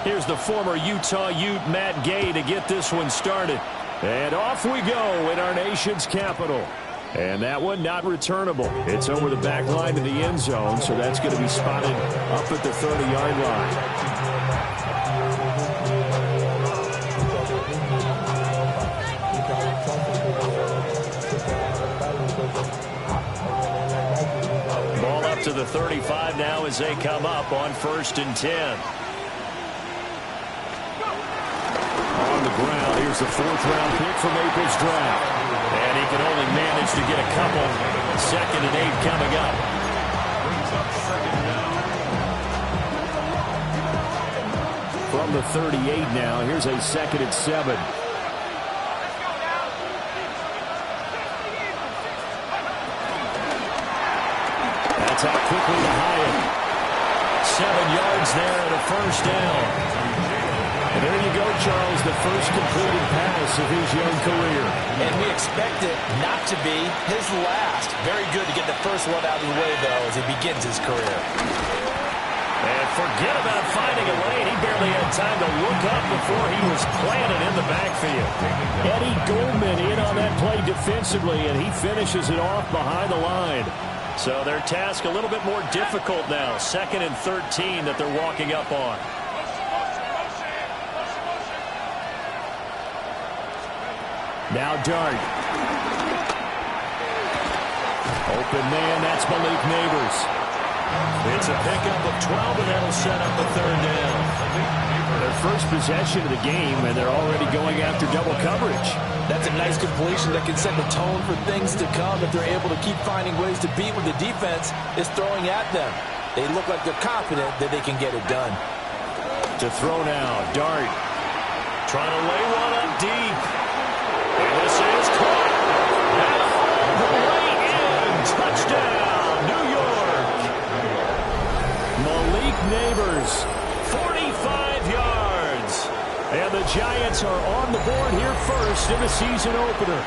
Here's the former Utah Ute, Matt Gay, to get this one started. And off we go in our nation's capital. And that one not returnable. It's over the back line to the end zone, so that's going to be spotted up at the 30-yard line. Ball up to the 35 now as they come up on 1st and 10. On the ground, here's the 4th-round pick from April's draft. And he can only manage to get a couple. 2nd and 8 coming up. From the 38 now, here's a 2nd and 7. That's out quickly to Hyatt. 7 yards there and a 1st down. And there you go, Charles, the first completed pass of his young career. And we expect it not to be his last. Very good to get the first one out of the way, though, as he begins his career. And forget about finding a lane. He barely had time to look up before he was planted in the backfield. Eddie Goldman in on that play defensively, and he finishes it off behind the line. So their task a little bit more difficult now. 2nd and 13 that they're walking up on. Now Dart. Open man, that's Malik Neighbors. It's a pickup of 12, and that'll set up a 3rd down. Their first possession of the game, and they're already going after double coverage. That's a nice completion that can set the tone for things to come if they're able to keep finding ways to beat what the defense is throwing at them. They look like they're confident that they can get it done. To throw now, Dart. Trying to lay one up deep. And this is caught. And all the way in. Touchdown, New York. Malik Neighbors, 45 yards. And the Giants are on the board here first in the season opener.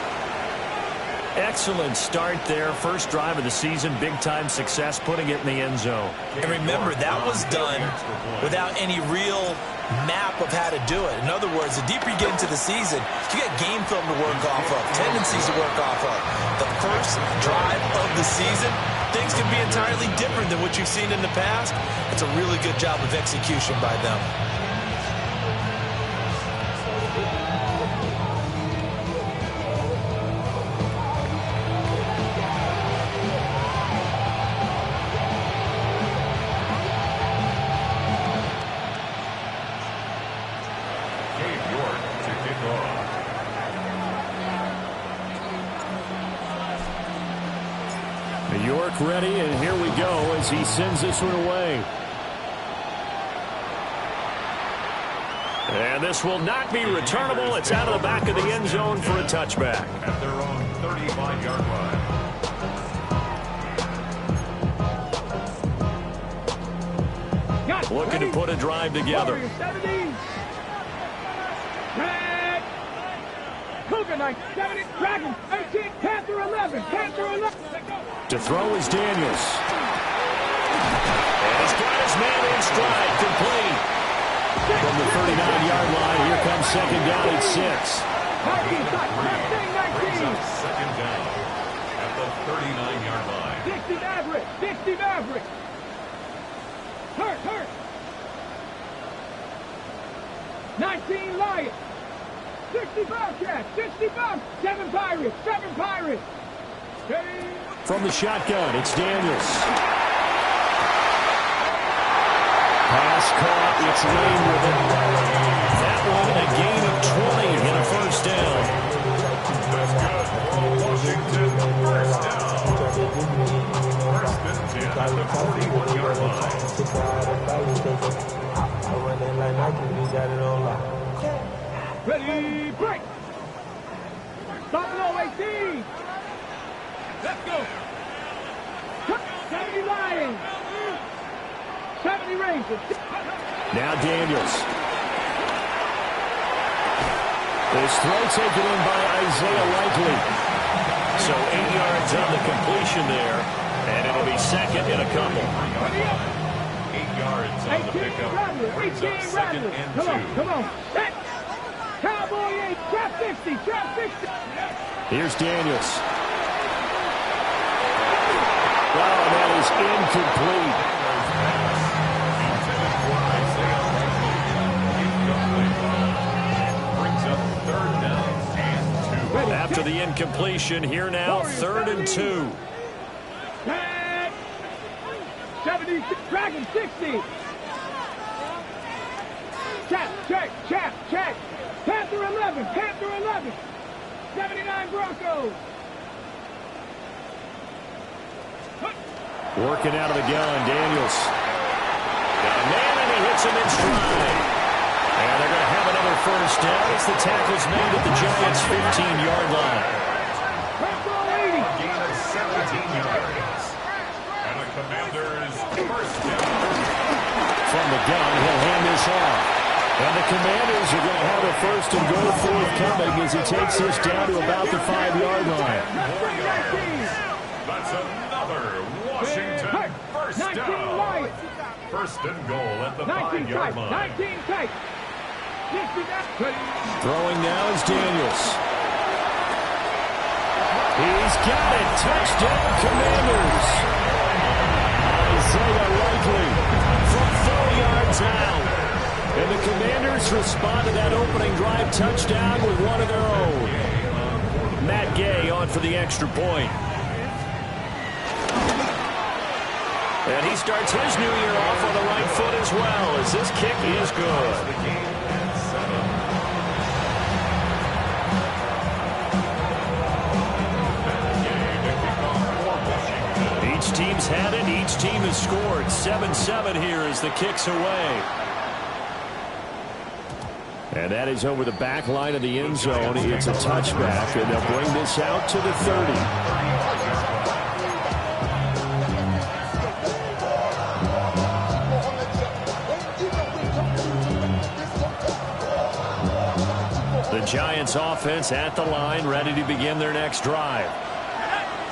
Excellent start there. First drive of the season. Big-time success putting it in the end zone. And remember, that was done without any real map of how to do it. In other words, the deeper you get into the season, you get game film to work off of, tendencies to work off of. The first drive of the season, things can be entirely different than what you've seen in the past. It's a really good job of execution by them. York ready, and here we go as he sends this one away. And this will not be returnable. It's out of the back of the end zone for a touchback. At their own 35-yard line. Looking to put a drive together. Cougar 9, 70, Dragon 18, Panther 11, Panther 11. To throw is Daniels. And he's got his man in stride, complete. From the 39-yard line, here comes 2nd down at 6. 19, 19. Second down at the 39-yard line. 60 Maverick, 60 Maverick. Hurt. 19 Lions. 60 Bobcats, 60 Bob, 7 Pirates, 7 Pirates. From the shotgun, it's Daniels. Pass caught, it's Lane with it. That one a gain of 20 and a 1st down. That's good for Washington. 1st down. 1st and 10 at the 41-yard line. Ready, break. Stop it all, 18. Let's go. 70 Lions. 70 Rangers. Now Daniels. This throw taken in by Isaiah Likely. So 8 yards on the completion there, and it'll be 2nd and a couple. 8 yards on the pickup. Brings up 2nd and 2. Come on. Set. Cowboy 8. Trap 60. Trap 60. Here's Daniels. Wow, that is incomplete. Brings up 3rd down and 2. After the incompletion, here now, 3rd and 2. 70, Dragon 60. Check. Panther 11. 79 Broncos. Working out of the gun, Daniels. Got a man, and he hits him in stride. And they're going to have another 1st down as the tackle's made at the Giants' 15-yard line. Gain of 17 yards. And the Commanders' 1st down. From the gun, he'll hand this off. And the Commanders are going to have a 1st and goal forthcoming as he takes this down to about the 5-yard line. That's another Washington 1st down. 1st and goal at the 5-yard line. 19 tight. Throwing now is Daniels. He's got it. Touchdown, Commanders. Isaiah Likely from 4 yards out. And the Commanders respond to that opening drive touchdown with one of their own. Matt Gay on for the extra point. And he starts his new year off on the right foot as well, as this kick is good. Each team's had it. Each team has scored. 7-7 here as the kick's away. And that is over the back line of the end zone. It's a touchback, and they'll bring this out to the 30. The Giants offense at the line, ready to begin their next drive.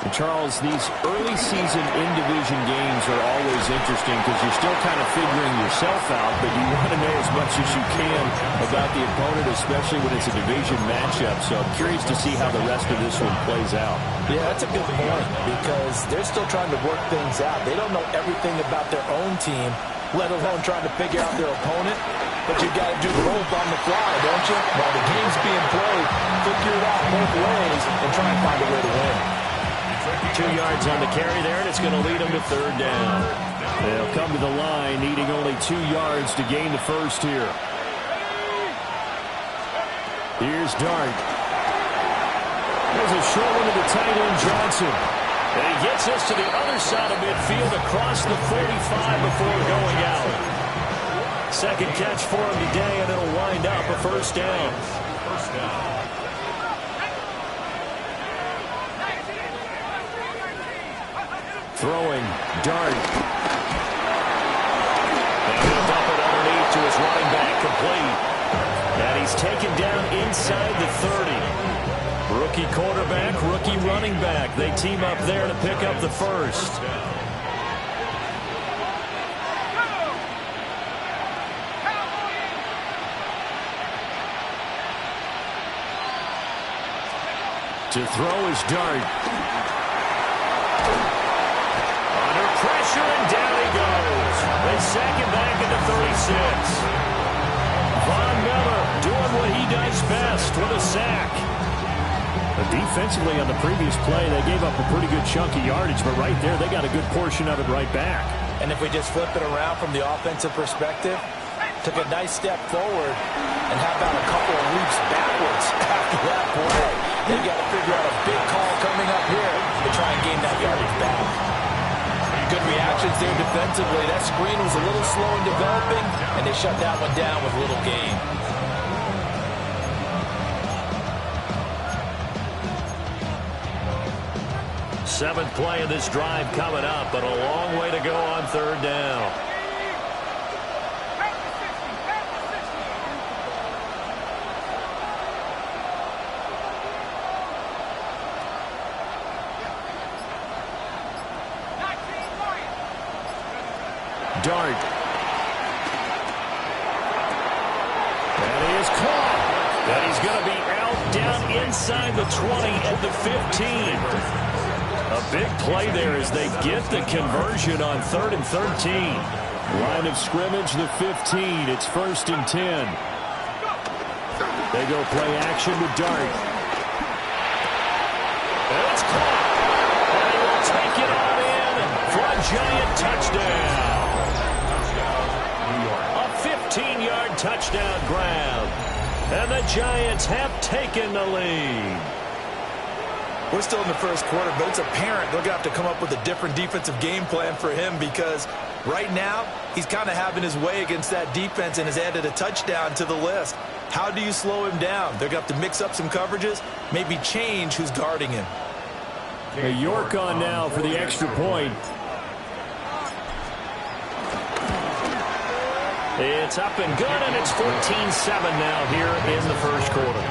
And Charles, these early season in-division games are always interesting because you're still kind of figuring yourself out, but you want to know as much as you can about the opponent, especially when it's a division matchup. So I'm curious to see how the rest of this one plays out. Yeah, that's a good point because they're still trying to work things out. They don't know everything about their own team, let alone trying to figure out their opponent. But you got to do both on the fly, don't you? While the game's being played, figure it out both ways and try and find a way to win. 2 yards on the carry there, and it's going to lead them to 3rd down. They'll come to the line, needing only 2 yards to gain the 1st here. Here's Dart. There's a short one to the tight end, Johnson. And he gets us to the other side of midfield across the 45 before going out. 2nd catch for him today, and it'll wind up a 1st down. Throwing, Dart. And he'll dump it underneath to his running back, complete. And he's taken down inside the 30. Rookie quarterback, rookie running back. They team up there to pick up the 1st. To throw is Dart. Pressure, and down he goes. They sack him back at the 36. Von Miller doing what he does best with a sack. But defensively on the previous play, they gave up a pretty good chunk of yardage, but right there, they got a good portion of it right back. And if we just flip it around from the offensive perspective, took a nice step forward, and how about a couple of leaps backwards after that play? They got to figure out a big call coming up here to try and gain that yardage back. Good reactions there defensively. That screen was a little slow in developing, and they shut that one down with little gain. Seventh play of this drive coming up, but a long way to go on 3rd down. Dart. is caught. And he's going to be out down inside the 20 at the 15. A big play there as they get the conversion on 3rd and 13. Line of scrimmage, the 15. It's 1st and 10. They go play action with Dart. And it's caught. And he will take it on in for a Giant touchdown. A 15-yard touchdown grab. And the Giants have taken the lead. We're still in the first quarter, but it's apparent they're going to have to come up with a different defensive game plan for him because right now he's kind of having his way against that defense and has added a touchdown to the list. How do you slow him down? They're going to have to mix up some coverages, maybe change who's guarding him. York on now for the extra point. It's up and good, and it's 14-7 now here in the first quarter.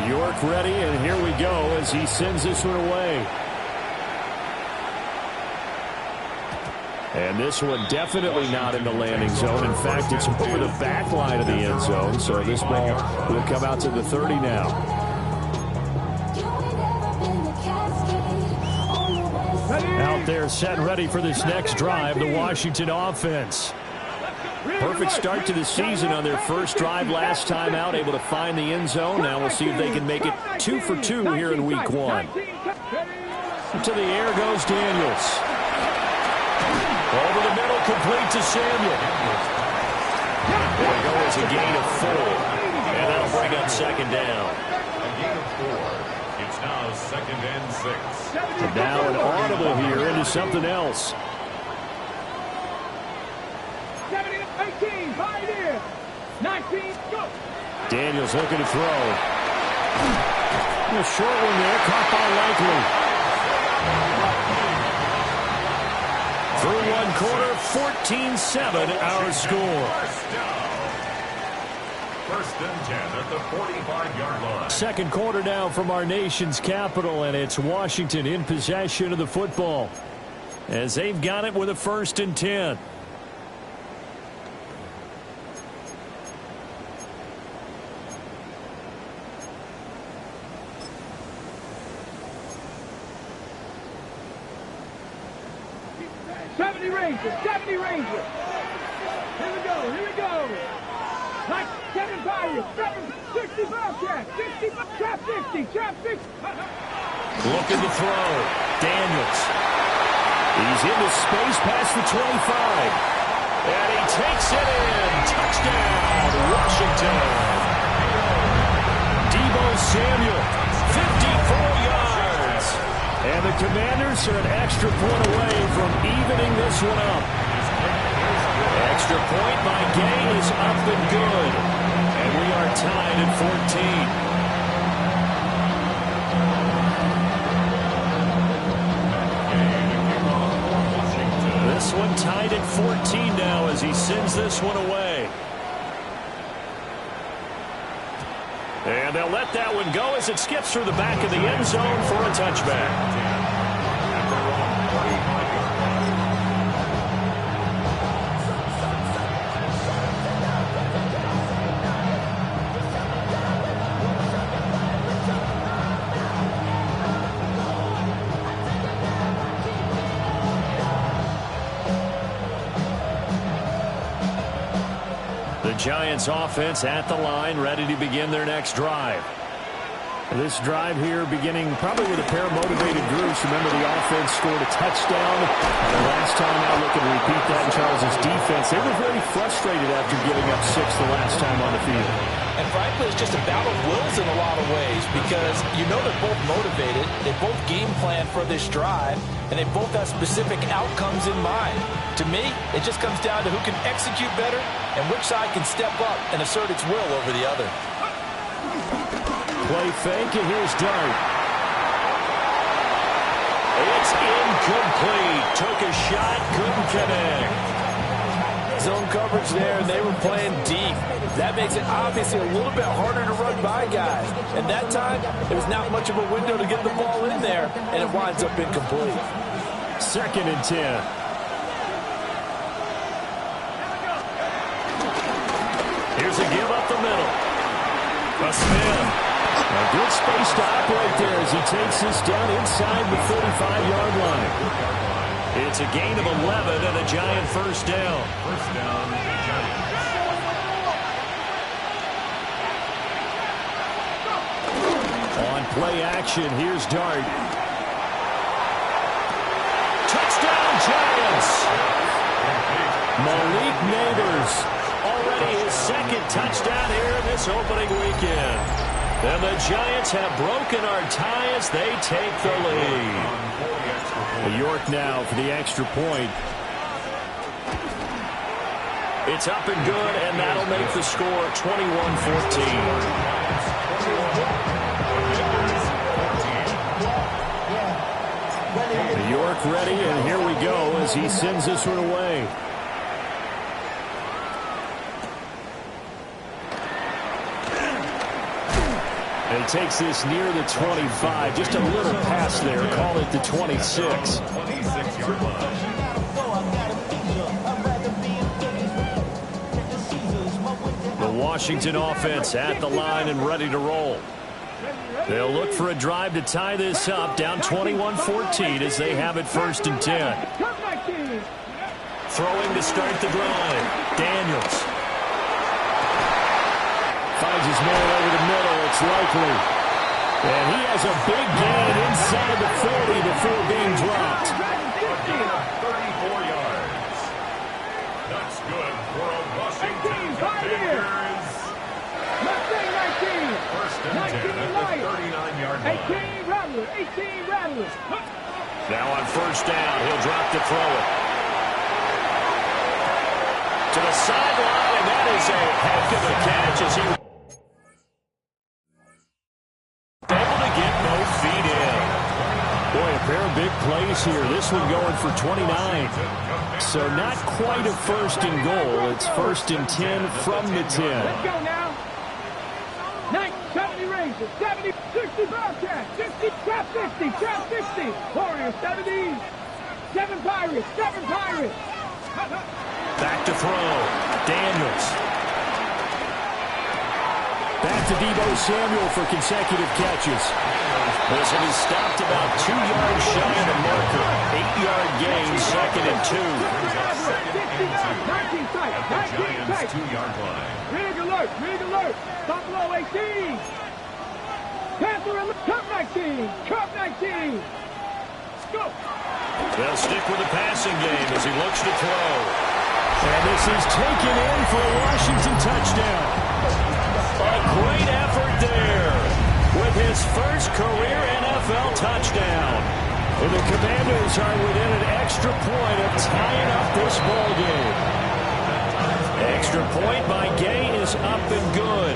York ready, and here we go as he sends this one away. And this one definitely not in the landing zone. In fact, it's over the back line of the end zone, so this ball will come out to the 30 now. Out there set and ready for this next drive, the Washington offense. Perfect start to the season on their first drive last time out, able to find the end zone. Now we'll see if they can make it 2 for 2 here in week 1. To the air goes Daniels. Over the middle, complete to Samuel. There we go, as a gain of 4. And that'll bring up 2nd down. A gain of 4. It's now 2nd and 6. And now an audible here into something else. 18, Pioneer. 19, go. Daniels looking to throw. A short one there, caught by Likely. Through one quarter, 14-7 our score. 1st and 10 at the 45-yard line. Second quarter now from our nation's capital, and it's Washington in possession of the football as they've got it with a 1st and 10. Stephanie Ranger. Here we go. Like 7 Pirates, 60 Bobcats, 60, trap 60. Looking to throw. Daniels. He's into space past the 25. And he takes it in. Touchdown, Washington. Deebo Samuel, 54 yards. And the Commanders are an extra point away from evening this one up. Extra point by Gay is up and good. And we are tied at 14. This one tied at 14 now as he sends this one away. And they'll let that one go as it skips through the back of the end zone for a touchback. Giants offense at the line, ready to begin their next drive. This drive here beginning probably with a pair of motivated groups. Remember, the offense scored a touchdown. And last time out, looking to repeat that in Charles's defense. They were very frustrated after giving up 6 the last time on the field. And frankly, it's just a battle of wills in a lot of ways because you know they're both motivated. They both game plan for this drive, and they both have specific outcomes in mind. To me, it just comes down to who can execute better and which side can step up and assert its will over the other. Play fake, and here's Dart. It's incomplete. Took a shot, couldn't connect. zone coverage there, and they were playing deep. That makes it obviously a little bit harder to run by guys. And that time, there was not much of a window to get the ball in there, and it winds up incomplete. 2nd and 10. Here's a give up the middle. A spin. A good space to operate there as he takes this down inside the 35-yard line. It's a gain of 11 and a Giant first down. First down, Giants. On play action, here's Dart. Touchdown, Giants! Malik Neighbors, already his 2nd touchdown here in this opening weekend. And the Giants have broken our tie as they take the lead. York now for the extra point. It's up and good, and that'll make the score 21-14. York ready, and here we go as he sends this one away. And he takes this near the 25. Just a little pass there. Call it the 26. 26-yard line. The Washington offense at the line and ready to roll. They'll look for a drive to tie this up, down 21-14 as they have it 1st and 10. Throwing to start the drive. Daniels. Finds his man over the middle. It's Likely. And he has a big gain inside the 40 before being dropped. 34 yards. That's good for a Washington Commanders. First and 10 at the 39-yard line. 18 Rattlers. Now on first down, he'll drop to throw it. To the sideline, and that is a heck of a catch as he able to get both feet in. Boy, a pair of big plays here. This one going for 29. So not quite a 1st and goal. It's 1st and 10 from the 10. Let's go now. 70 Rangers, 70, 60 Bobcats, 60, trap 60, trap 60. Warriors, 70, 7 Pirates, 7 Pirates. Back to throw. Daniels. Back to Deebo Samuel for consecutive catches. This one is stopped about 2 yards shy of the marker. 8-yard gain, 2nd and 2. 19 tight, 19 tight. 2-yard line. Rig alert. Buffalo 18. Panther alert. Cup 19. Cup 19. Let's go. They'll stick with the passing game as he looks to throw. And this is taken in for a Washington touchdown. A great effort there with his first career NFL touchdown. And the Commanders are within an extra point of tying up this ball game. Extra point by Gay is up and good.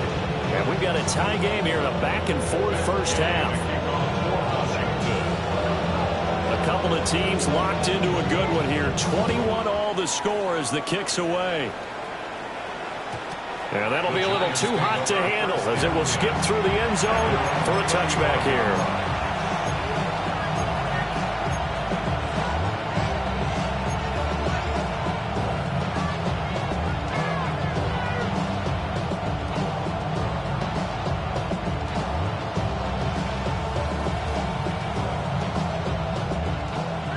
And we've got a tie game here in a back-and-forth first half. A couple of teams locked into a good one here. 21-all the score as the kick's away. And that'll be a little too hot to handle as it will skip through the end zone for a touchback here.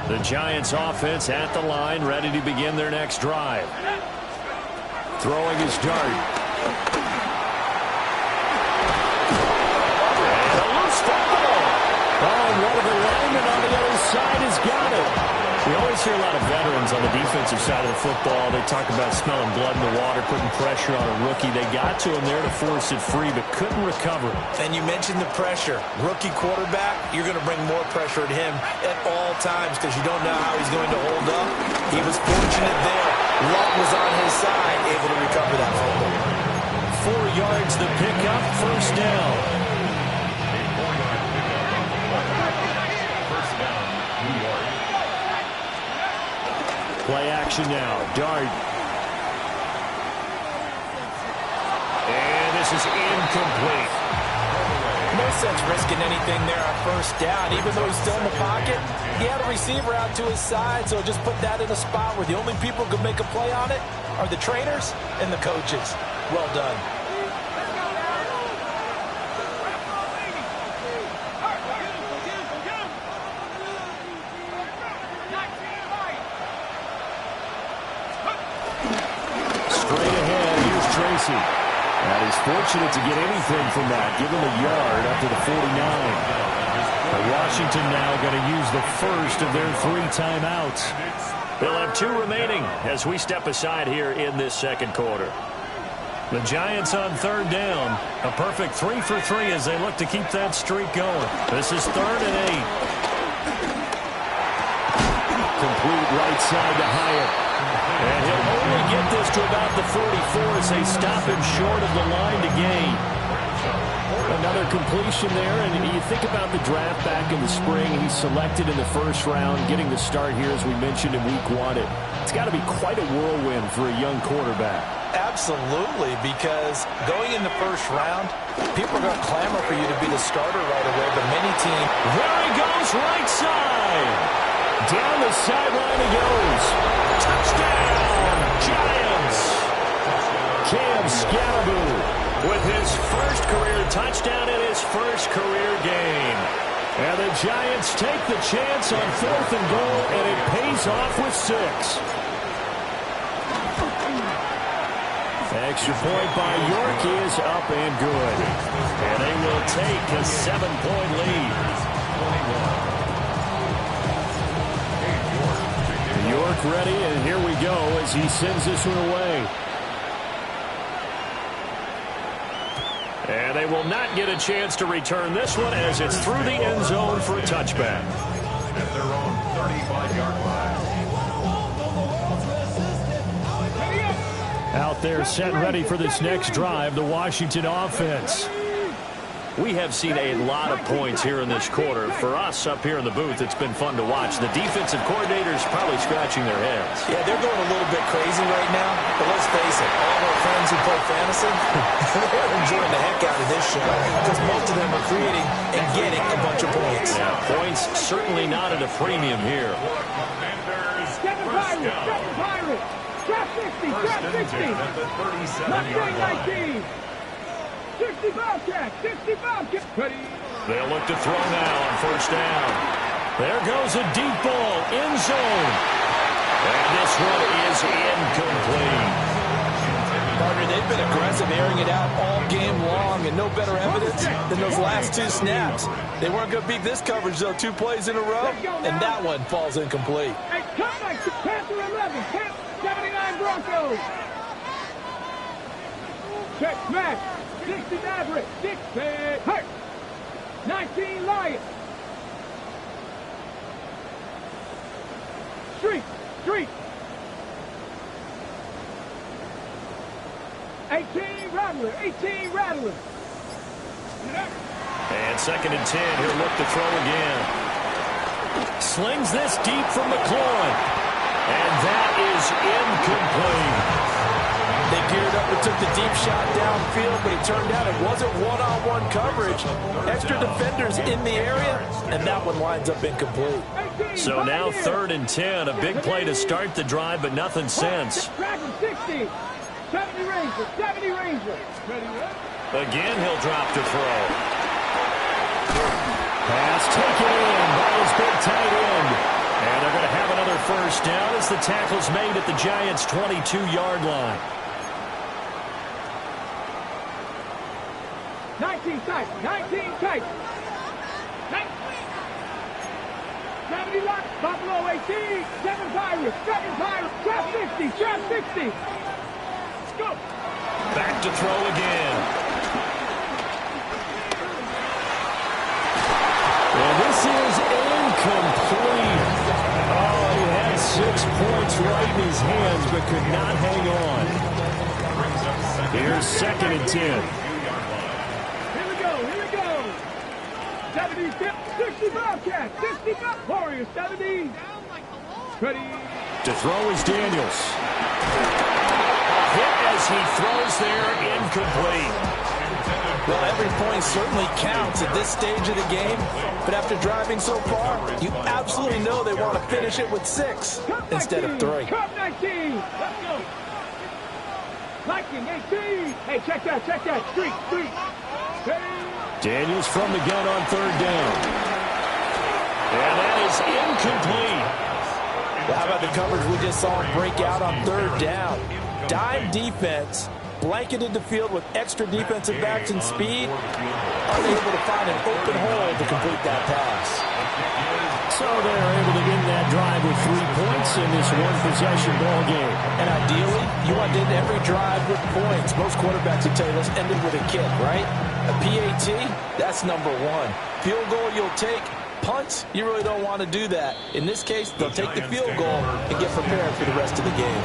The Giants offense at the line, ready to begin their next drive. Throwing his dart. And a loose football. Oh, and one of the linemen on the other side has got it. We always hear a lot of veterans on the defensive side of the football. They talk about smelling blood in the water, putting pressure on a rookie. They got to him there to force it free, but couldn't recover. And you mentioned the pressure. Rookie quarterback, you're going to bring more pressure at him at all times because you don't know how he's going to hold up. He was fortunate there. Love was on his side, able to recover that football. 4 yards the pickup, first down. First down, New York. Play action now. Dart. This is incomplete. No sense risking anything there on first down. Even though he's still in the pocket, he had a receiver out to his side, so just put that in a spot where the only people who can make a play on it are the trainers and the coaches. Well done. Straight ahead, here's Tracy. And he's fortunate to get anything from that. Give him a yard up to the 49. Washington now going to use the first of their 3 timeouts. They'll have 2 remaining as we step aside here in this second quarter. The Giants on third down. A perfect 3 for 3 as they look to keep that streak going. This is 3rd and 8. Complete right side to Hyatt. And he'll only get this to about the 44 as they stop him short of the line to gain. Another completion there, and you think about the draft back in the spring. He's selected in the first round, getting the start here, as we mentioned, in week 1. It's got to be quite a whirlwind for a young quarterback. Absolutely, because going in the first round, people are going to clamor for you to be the starter right away, but many teams... There he goes, right side. Down the sideline he goes. Touchdown, Giants. Cam Scalaboo with his first career touchdown in his first career game. And the Giants take the chance on 4th and goal, and it pays off with 6. Extra point by York is up and good. And they will take a 7-point lead. York ready, and here we go as he sends this one away. And they will not get a chance to return this one as it's through the end zone for a touchback. At their own 35-yard line. Out there set ready for this next drive, the Washington offense. We have seen a lot of points here in this quarter. For us up here in the booth, it's been fun to watch. The defensive coordinators probably scratching their heads. Yeah, they're going a little bit crazy right now, but let's face it, all of our friends who play fantasy, they're enjoying the heck out of this show because most of them are creating and getting a bunch of points. Yeah, points certainly not at a premium here. Seven Pirates. Trap 60. Trap 60. Mustang 19. 60 Bobcat. 60 Bobcat. Ready. They'll look to throw now on first down. There goes a deep ball, end zone. And this one is incomplete. Partner, they've been aggressive, airing it out all game long, and no better evidence than those last 2 snaps. They weren't going to beat this coverage, though, 2 plays in a row, and that one falls incomplete. Hey, come back to Panther 11. 79 Broncos. Check smash. 60 Maverick. 60 Hurt. 19 Lions. Street. 18 Rattler. 18 Rattler. And 2nd and 10. He'll look to throw again. Slings this deep from McLaurin. And that is incomplete. They geared up and took the deep shot downfield, but it turned out it wasn't one-on-one coverage. Extra defenders in the area, and that one winds up incomplete. So now 3rd and 10. A big play to start the drive, but nothing since. 60. 70 Ranger. 70 Ranger. Again, he'll drop to throw. Pass taken in by his big tight end. And they're going to have another first down as the tackle's made at the Giants' 22-yard line. 19 tight. 70 Lock. Buffalo 18. 7 Pirates. 7 Pirates. Trap 60. Trap 60. Let's go. Back to throw again. And this is incomplete. Oh, he had 6 points right in his hands, but could not hang on. Here's 2nd and 10. 70, 60 Bobcat, 60 Warriors, 70. Ready. To throw is Daniels. A hit as he throws there, incomplete. Well, every point certainly counts at this stage of the game, but after driving so far, you absolutely know they want to finish it with 6 instead of 3. Cup 19. Let's go. Viking 18. Hey, check that. Street. Hey. Daniels from the gun on 3rd down. And that is incomplete. Well, how about the coverage we just saw him break out on 3rd down? Dime defense, blanketed the field with extra defensive backs and speed, unable to find an open hole to complete that pass. So they're able to end that drive with 3 points in this one-possession ball game. And ideally, you want to end every drive with points. Most quarterbacks would tell you let's end it with a kick, right? A PAT, that's number 1. Field goal you'll take. Punts, you really don't want to do that. In this case, they'll take the field goal and get prepared for the rest of the game.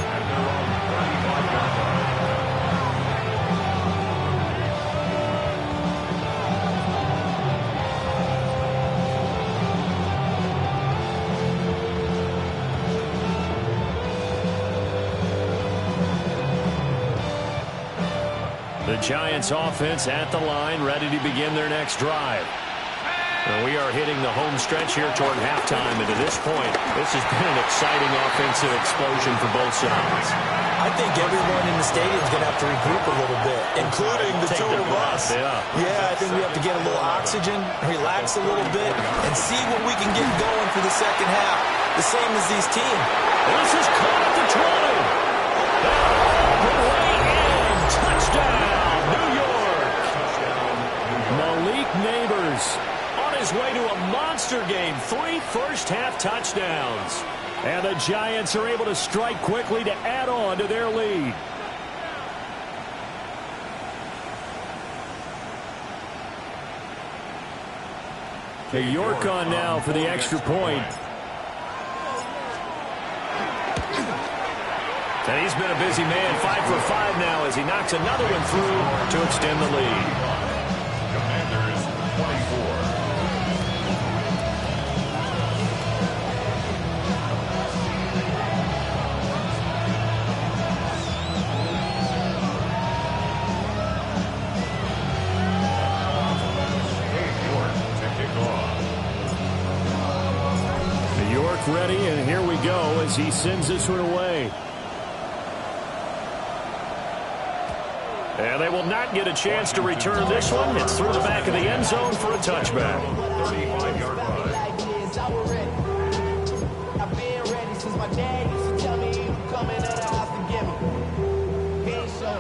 The Giants offense at the line, ready to begin their next drive. And we are hitting the home stretch here toward halftime, and to this point, this has been an exciting offensive explosion for both sides. I think everyone in the stadium is going to have to regroup a little bit, including the two of us. Yeah, I think we have to get a little oxygen, relax a little bit, and see what we can get going for the second half. The same as these teams. This is caught at the 20. Way in. Touchdown, New York. Malik Neighbors on his way to a monster game. 3 first-half touchdowns. And the Giants are able to strike quickly to add on to their lead. York on now for the extra point. And he's been a busy man, 5 for 5 now as he knocks another one through to extend the lead. Commanders 24. York ready, and here we go as he sends this one away. And they will not get a chance to return this one. It's through the back of the end zone for a touchback. 35-yard run.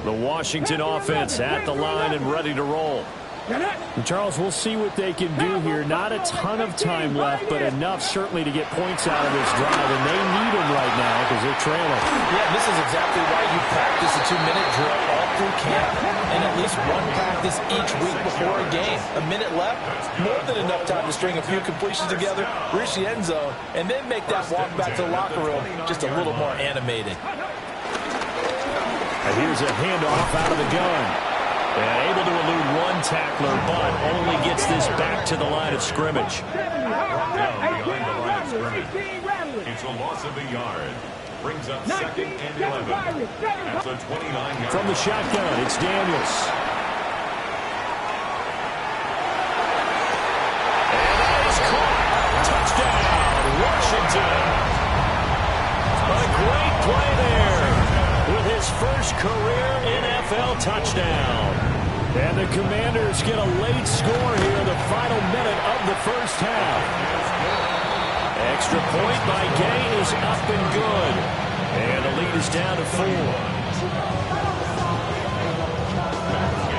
The Washington offense at the line and ready to roll. And Charles, we'll see what they can do here. Not a ton of time left, but enough certainly to get points out of this drive, and they need them right now because they're trailing. Yeah, this is exactly why you practice a 2-minute drill all through camp and at least one practice each week before a game. A minute left, more than enough time to string a few completions together, reach the end zone, and then make that walk back to the locker room just a little more animated. And here's a handoff out of the gun. And able to elude one tackler, but only gets this back to the line of scrimmage. Behind the line of scrimmage. It's a loss of a yard. Brings up 2nd and 11. That's a 29-yard. From the shotgun, it's Daniels. And that is caught. Touchdown, Washington. A great play there with his first career NFL touchdown. And the Commanders get a late score here in the final minute of the first half. Extra point by Gay is up and good. And the lead is down to 4.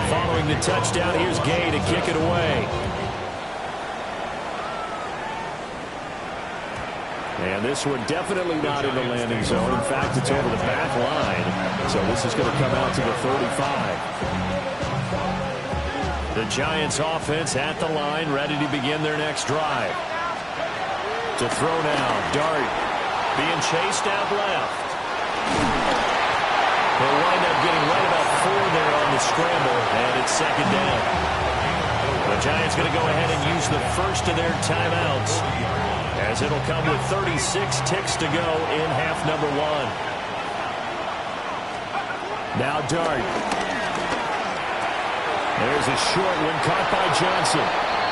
Following the touchdown, here's Gay to kick it away. And this one definitely not in the landing zone. In fact, it's over the back line. So this is going to come out to the 35. The Giants offense at the line, ready to begin their next drive. To throw now, Dart being chased out left. He'll wind up getting right about 4 there on the scramble, and it's 2nd down. The Giants going to go ahead and use the first of their timeouts, as it'll come with 36 ticks to go in half number 1. Now Dart. There's a short one caught by Johnson.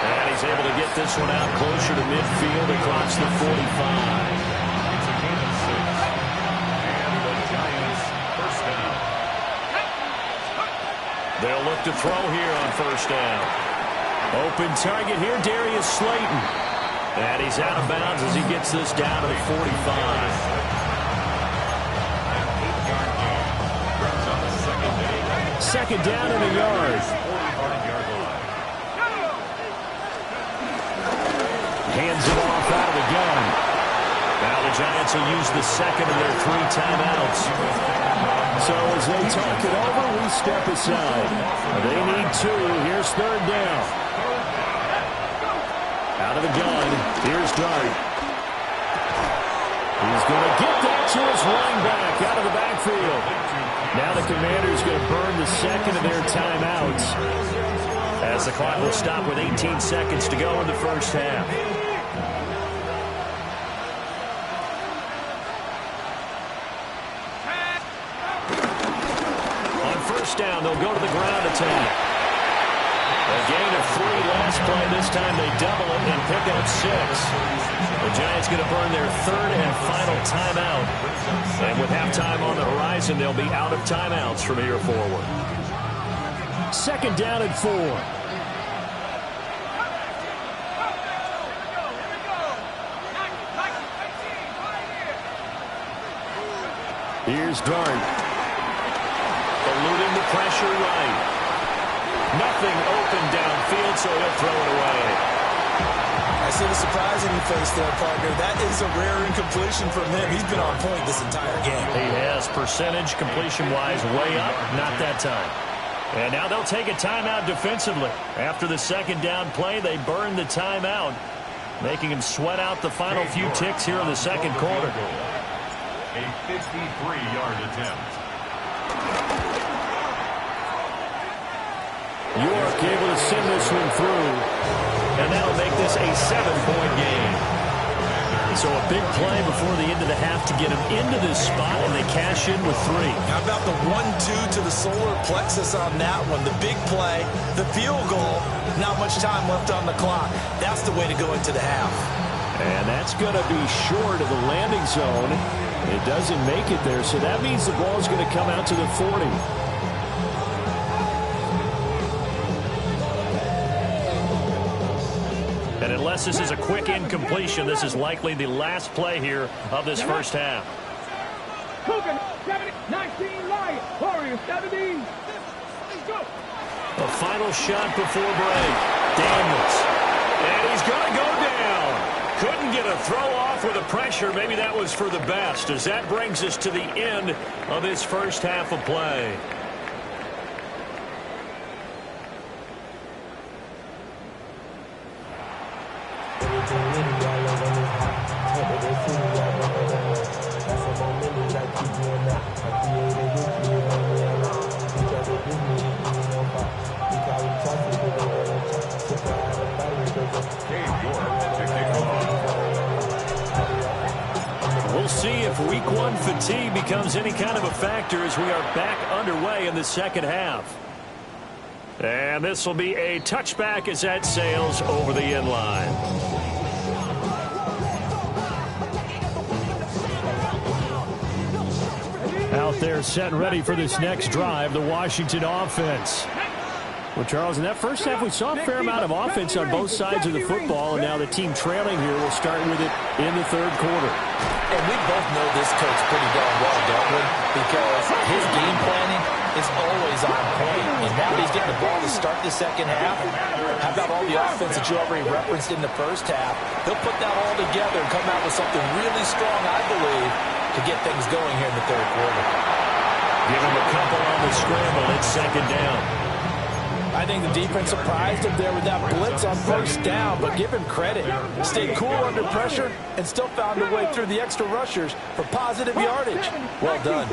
And he's able to get this one out closer to midfield across the 45. It's a gain of 6. And the Giants first down. They'll look to throw here on first down. Open target here, Darius Slayton. And he's out of bounds as he gets this down to the 45. Second down and a yard. Hands it off out of the gun. Now the Giants will use the second of their 3 timeouts. So as they talk it over, we step aside. They need 2. Here's third down. Out of the gun. Here's Dart. He's going to get that to his running back out of the backfield. Now the Commanders going to burn the second of their timeouts as the clock will stop with 18 seconds to go in the first half. On first down, they'll go to the ground attack. A gain of 3 last play. This time they double it and pick up 6. The Giants going to burn their 3rd and final timeout. And with halftime on the horizon, they'll be out of timeouts from here forward. Second down and 4. Here's Dart. Eluding the pressure right. Nothing open downfield, so he'll throw it away. I see the surprise in your face there, partner. That is a rare incompletion from him. He's been on point this entire game. He has percentage completion-wise way up. Not that time. And now they'll take a timeout defensively. After the second down play, they burn the timeout, making him sweat out the final few ticks here in the second quarter. A 53-yard attempt. York able to send this one through. And that'll make this a 7-point game. So a big play before the end of the half to get them into this spot, and they cash in with 3. How about the 1-2 to the solar plexus on that one? The big play, the field goal, not much time left on the clock. That's the way to go into the half. And that's going to be short of the landing zone. It doesn't make it there, so that means the ball is going to come out to the 40. And unless this is a quick incompletion, this is likely the last play here of this first half. Cougar 19 Lions, Warriors 17. A final shot before break. Daniels. And he's going to go down. Couldn't get a throw off with the pressure. Maybe that was for the best, as that brings us to the end of this first half of play. We'll see if week 1 fatigue becomes any kind of a factor as we are back underway in the second half. And this will be a touchback as that sails over the end line. Out there set and ready for this next drive, the Washington offense. Well, Charles, in that first half, we saw a fair amount of offense on both sides of the football, and now the team trailing here will start with it in the third quarter. And we both know this coach pretty darn well, don't we? Because his game planning is always on point. And now he's getting the ball to start the second half. How about all the offense that you already referenced in the first half? He'll put that all together and come out with something really strong, I believe, to get things going here in the third quarter. Give him a couple on the scramble. It's second down. I think the defense surprised him there with that blitz on first down, but give him credit. Stayed cool under pressure and still found a way through the extra rushers for positive yardage. Well done.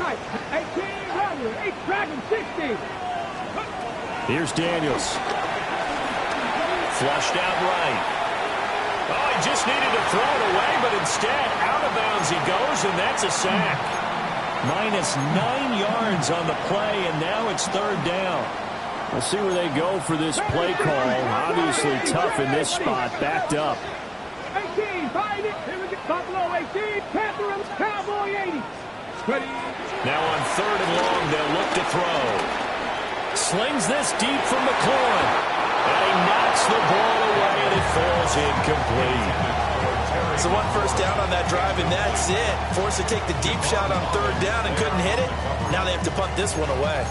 Here's Daniels. Flushed out right. Oh, he just needed to throw it away, but instead, out of bounds he goes, and that's a sack. -9 yards on the play, and now it's third down. Let's see where they go for this play call. Obviously tough in this spot, backed up. 18, find it. Here we go. Buffalo 18, Panther, Cowboy 80. Ready. Now on 3rd and long, they'll look to throw. Slings this deep from McLaurin. And he knocks the ball away, and it falls incomplete. So 1 first down on that drive, and that's it. Forced to take the deep shot on 3rd down and couldn't hit it. Now they have to punt this one away.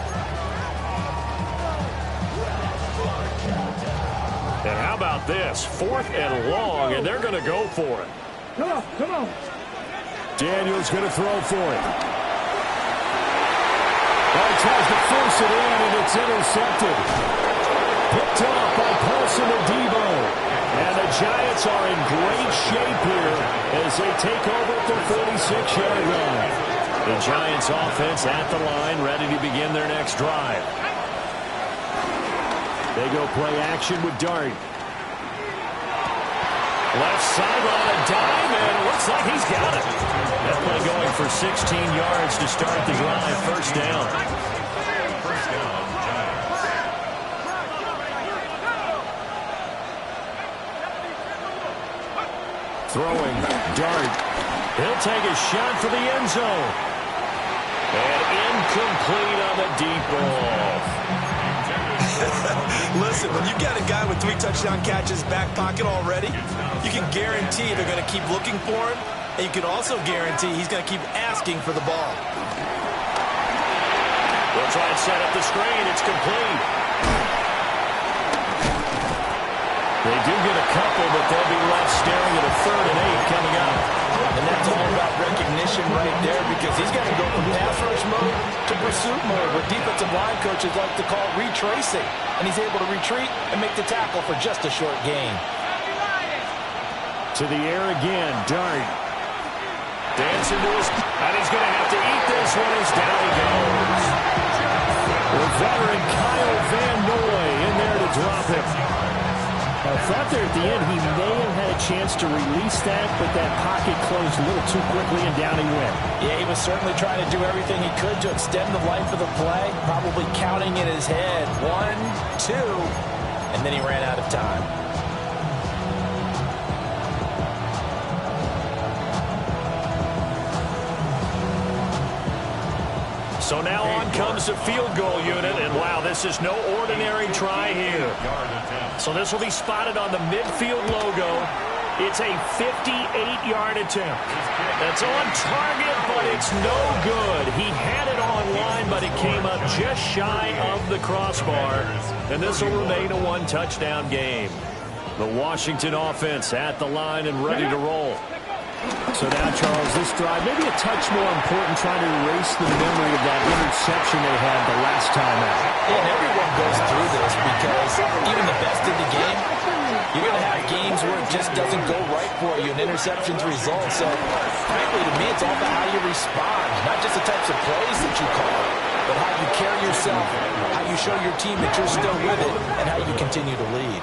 And how about this? 4th and long, and they're going to go for it. Come on, come on. Daniels going to throw for it. Ball tries to force it in, and it's intercepted. Picked off by Paulson Adebo. And the Giants are in great shape here as they take over at the 46-yard line. The Giants offense at the line, ready to begin their next drive. They go play action with Dart. Left sideline, a dime, and it looks like he's got it. That play going for 16 yards to start the drive. First down. Throwing, Dart. He'll take a shot for the end zone. And incomplete on the deep ball. Listen, when you got a guy with 3 touchdown catches back pocket already, you can guarantee they're going to keep looking for him, and you can also guarantee he's going to keep asking for the ball. They'll try and set up the screen. It's complete. They do get a couple, but they'll be left staring at a 3rd and 8 coming up. And that's all about recognition right there, because he's got to go from pass rush mode to pursuit mode, what defensive line coaches like to call retracing. And he's able to retreat and make the tackle for just a short gain. To the air again, Dart. Dancing to his... And he's going to have to eat this one as down he goes. The veteran Kyle Van Noy in there to drop him. I thought there at the end he may have had a chance to release that, but that pocket closed a little too quickly and down he went. Yeah, he was certainly trying to do everything he could to extend the life of the play, probably counting in his head 1, 2, and then he ran out of time. So now on comes the field goal unit, and wow, this is no ordinary try here. So this will be spotted on the midfield logo. It's a 58-yard attempt. That's on target, but it's no good. He had it online, but it came up just shy of the crossbar, and this will remain a 1-touchdown game. The Washington offense at the line and ready to roll. So now, Charles, this drive maybe a touch more important, trying to erase the memory of that interception they had the last time out. Yeah, and everyone goes through this because even the best in the game, you're going to have games where it just doesn't go right for you, and interceptions result. So, frankly, to me, it's all about how you respond, not just the types of plays that you call, but how you carry yourself, how you show your team that you're still with it, and how you continue to lead.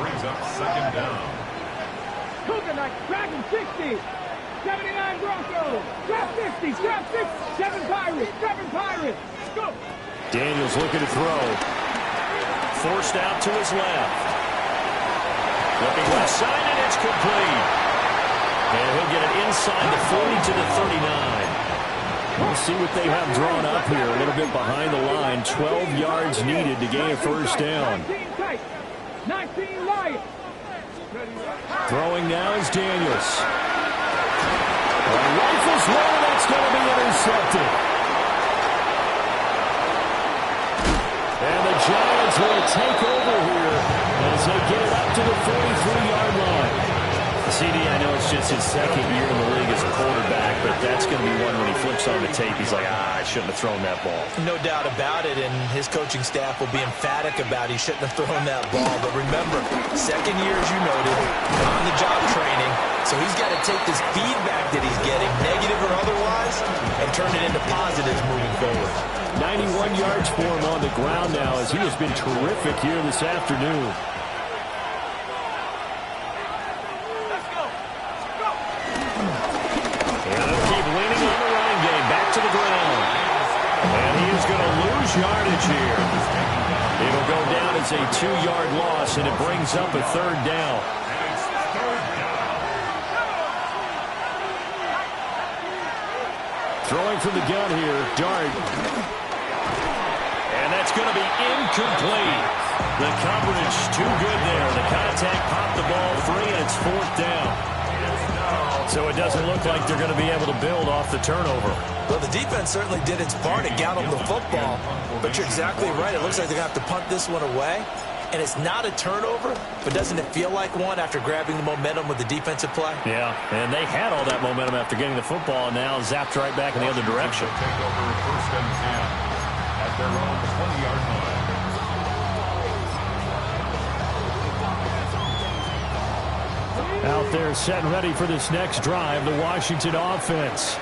Brings up 2nd down. Coconut, Dragon 60. 79 Broncos. Trap 50, trap 60. 7 Pirates, 7 Pirates. Go. Daniels looking to throw. Forced out to his left. Looking left side, and it's complete. And he'll get it inside the 40 to the 39. We'll see what they have drawn up here. A little bit behind the line. 12 yards needed to gain a first down. 19 Lions. Throwing now is Daniels. Rifles low, that's going to be intercepted. And the Giants will take over here as they get it up to the 43-yard line. CD, I know it's just his 2nd year in the league as a quarterback, but that's going to be one when he flips on the tape, he's like, I shouldn't have thrown that ball. No doubt about it, and his coaching staff will be emphatic about he shouldn't have thrown that ball. But remember, 2nd year, as you noted, on-the-job training, so he's got to take this feedback that he's getting, negative or otherwise, and turn it into positives moving forward. 91 yards for him on the ground now as he has been terrific here this afternoon. to the ground. And he is going to lose yardage yardage here. It'll go down as a 2-yard loss, and it brings up a 3rd down. Throwing from the gun here, Dart. And that's going to be incomplete. The coverage too good there. The contact popped the ball free, and it's 4th down. So it doesn't look like they're going to be able to build off the turnover. Well, the defense certainly did its part. It got them the football. But you're exactly right. It looks like they're going to have to punt this one away. And it's not a turnover, but doesn't it feel like one after grabbing the momentum with the defensive play? Yeah, and they had all that momentum after getting the football, and now zapped right back in the other direction. Take over 1st and 10 at their own 20-yard line. Out there set and ready for this next drive, the Washington offense.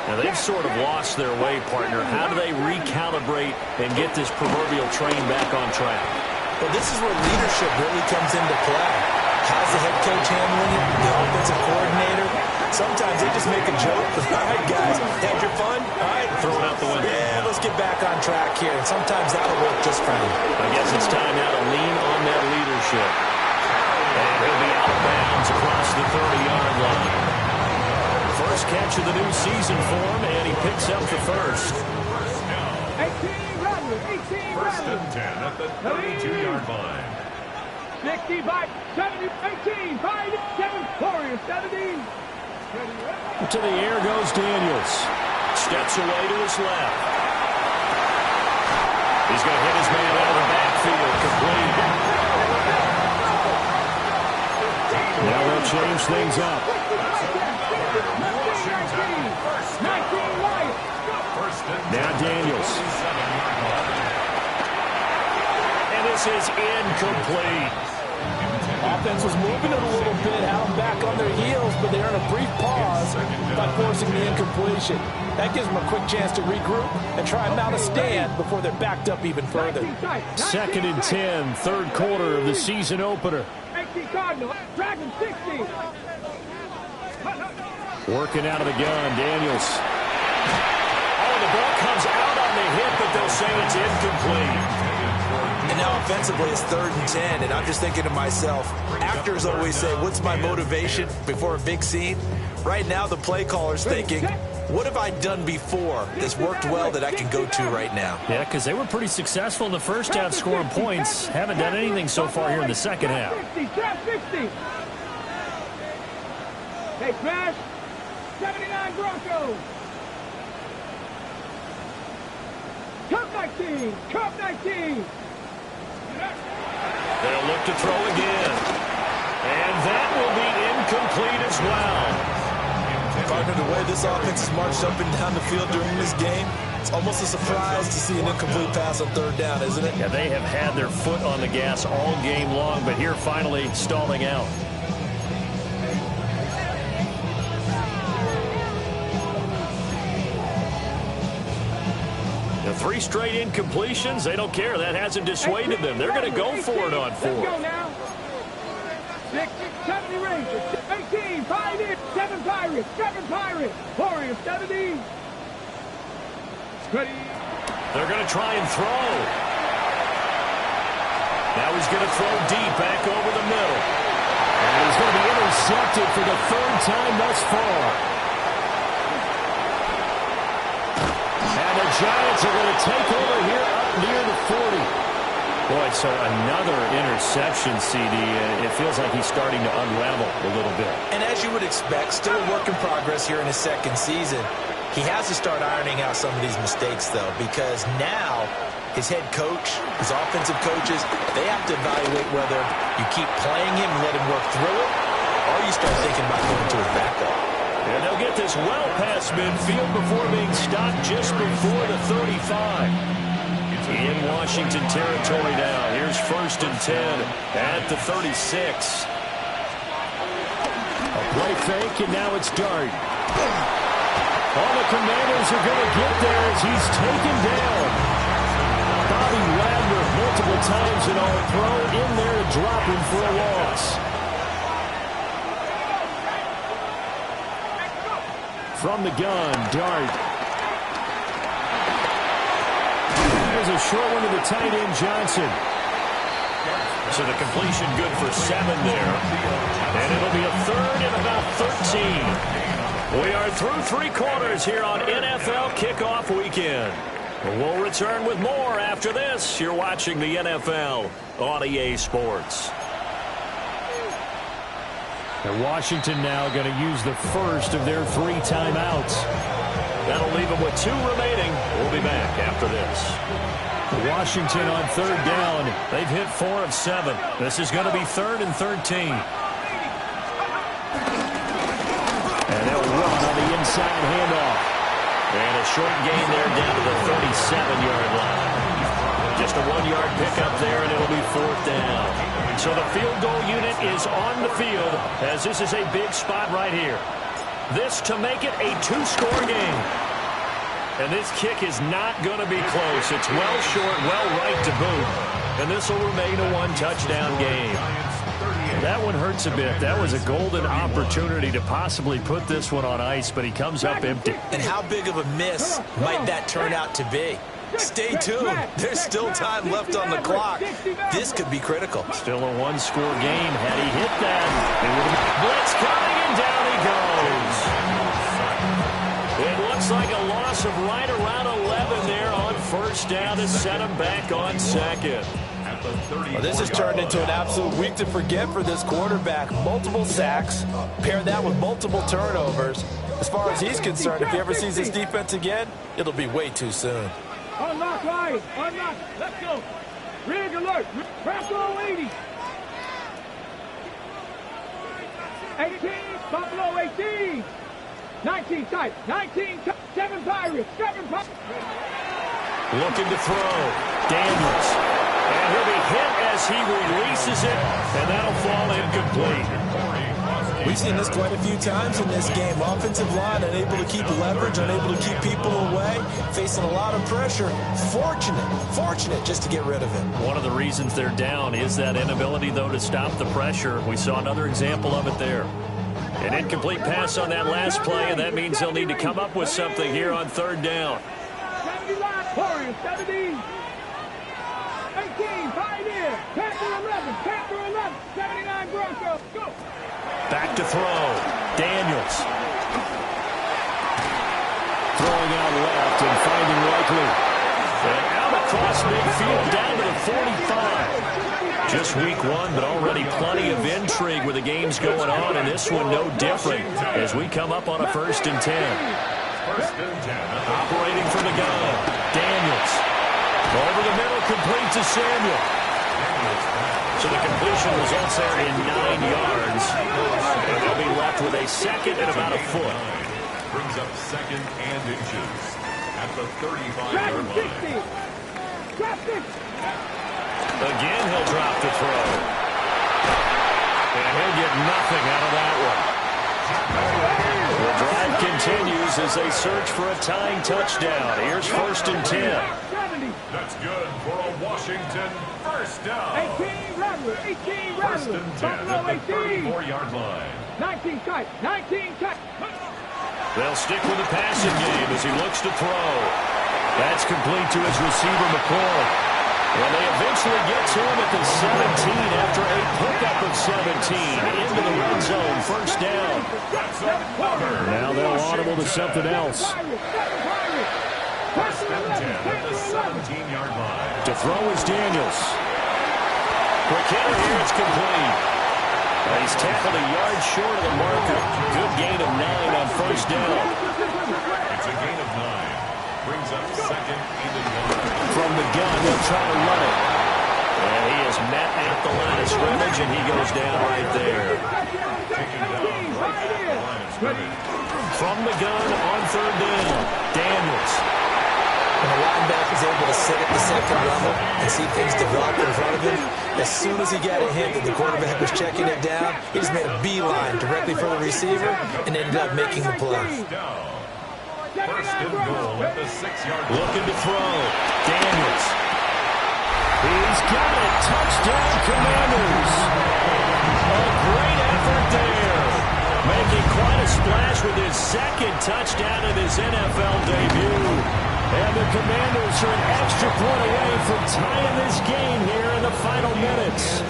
Now, they've sort of lost their way, partner. How do they recalibrate and get this proverbial train back on track? Well, this is where leadership really comes into play. How's the head coach handling it? The offensive coordinator? Sometimes they just make a joke. All right, guys, had your fun? All right. Throw it out the window. Yeah, let's get back on track here. And sometimes that'll work just fine. I guess it's time now to lean on that leadership. And he'll be out of bounds across the 30-yard line. First catch of the new season for him, and he picks up the first. 18 Rattler, 18 1st Rattler. and 10 at the 32-yard line. 65, 70, 18, 5, 7, Warriors, 17. To the air goes Daniels. Steps away to his left. He's going to hit his man out of the backfield, complete. Now they'll change things up. 19 Wyatt. Now Daniels. And this is incomplete. Offense was moving it a little bit, out and back on their heels, but they earn a brief pause by forcing the incompletion. That gives them a quick chance to regroup and try and mount a stand before they're backed up even further. 2nd and 10, 3rd quarter of the season opener. 18 Cardinal, Dragon 60. Working out of the gun, Daniels. Oh, the ball comes out on the hit, but they'll say it's incomplete. And now offensively it's 3rd and 10, and I'm just thinking to myself, actors always say, what's my motivation before a big scene? Right now the play caller's thinking, what have I done before that's worked well that I can go to right now? Yeah, because they were pretty successful in the first half scoring points. Haven't done anything so far here in the second half. 60. Hey, Crash. 79 Broncos. Cup 19. Cup 19. They'll look to throw again. And that will be incomplete as well. Partner, the way this offense has marched up and down the field during this game, it's almost a surprise to see an incomplete pass on 3rd down, isn't it? Yeah, they have had their foot on the gas all game long, but here finally stalling out. The 3 straight incompletions, they don't care. That hasn't dissuaded them. They're going to go for it on 4th. Let's go now. 6, 70 Rangers, 18, 5 in, 7 Pirates, 7 Pirates, Warriors, 70. Ready. They're going to try and throw. Now he's going to throw deep back over the middle. And he's going to be intercepted for the 3rd time thus far. And the Giants are going to take over here up near the 40. Boy, so another interception, CD. It feels like he's starting to unravel a little bit. And as you would expect, still a work in progress here in his 2nd season. He has to start ironing out some of these mistakes, though, because now his head coach, his offensive coaches, they have to evaluate whether you keep playing him and let him work through it, or you start thinking about going to his backup. And they'll get this well past midfield before being stopped just before the 35. In Washington territory now. Here's 1st and 10 at the 36. A play fake, and now it's Dart. All the Commanders are going to get there as he's taken down. Bobby Wagner multiple times an All-Pro in there to drop him for a loss. From the gun, Dart. is a short one to the tight end, Johnson. So the completion good for 7 there. And it'll be a third and about 13. We are through 3 quarters here on NFL Kickoff Weekend. We'll return with more after this. You're watching the NFL on EA Sports. And Washington now going to use the first of their 3 timeouts. That'll leave them with 2 remaining. We'll be back after this. Washington on 3rd down. They've hit 4 of 7. This is going to be 3rd and 13. And they'll run on the inside handoff. And a short gain there down to the 37-yard line. Just a 1-yard pickup there, and it'll be 4th down. So the field goal unit is on the field as this is a big spot right here. This to make it a 2-score game. And this kick is not going to be close. It's well short, well right to boot. And this will remain a 1-touchdown game. That one hurts a bit. That was a golden opportunity to possibly put this one on ice, but he comes up empty. And how big of a miss might that turn out to be? Stay tuned. There's still time left on the clock. This could be critical. Still a 1-score game. Had he hit that, it would have... Blitz coming, and down he goes. It looks like a loss of right around 11 there on 1st down to set him back on 2nd. Well, this has turned into an absolute week to forget for this quarterback. Multiple sacks, pair that with multiple turnovers. As far as he's concerned, if he ever sees this defense again, it'll be way too soon. Unlock line. Unlock. Let's go. Rig alert. Buffalo 80. 18. Buffalo 18. 19 tight. 19 tight. 7 Pirates. 7 Pirates. Looking to throw. Daniels. And he'll be hit as he releases it, and that'll fall incomplete. We've seen this quite a few times in this game. Offensive line unable to keep leverage, unable to keep people away, facing a lot of pressure. Fortunate just to get rid of it. One of the reasons they're down is that inability, though, to stop the pressure. We saw another example of it there. An incomplete pass on that last play, and that means they'll need to come up with something here on 3rd down. 70. 18, Pioneer, Panther 11, 79 Broncos, go! Back to throw, Daniels. Throwing out left and finding Likely. And out across midfield, down to the 45. Just week 1, but already plenty of intrigue with the games going on, and this one no different as we come up on a 1st and 10. Operating from the gun, Daniels. Over the middle, complete to Samuel. So the completion results there in 9 yards. And they'll be left with a 2nd and about a foot. Brings up 2nd and inches at the 35-yard line. Again, he'll drop the throw. And he'll get nothing out of that one. The drive continues as they search for a tying touchdown. Here's 1st and 10. That's good for a Washington 1st down. 18 Rattler. 1st and 10 at the 34-yard line. 19 tight. They'll stick with the passing game as he looks to throw. That's complete to his receiver, McCoy. And they eventually get to him at the 17 after a pickup of 17 into the red zone. 1st down. Now they'll audible to something else. 1st and 10 at the 17-yard line. To throw is Daniels. Quick hitter here, it's complete. He's tackled a yard short of the marker. Good gain of 9 on 1st down. It's a gain of 9. Brings up 2nd and 1. From the gun, he'll try to run it. And he is met at the line of scrimmage, and he goes down right there. Taken down right at the line of scrimmage. From the gun on 3rd down, Daniels. When a linebacker is able to sit at the 2nd level and see things develop in front of him, as soon as he got a hint that the quarterback was checking it down, he just made a beeline directly for the receiver and ended up making the play. 1st and goal at the 6-yard line. Looking to throw. Daniels. He's got it. Touchdown, Commanders. A great effort there. Making quite a splash with his 2nd touchdown in his NFL debut. And the Commanders are an extra point away from tying this game here in the final minutes.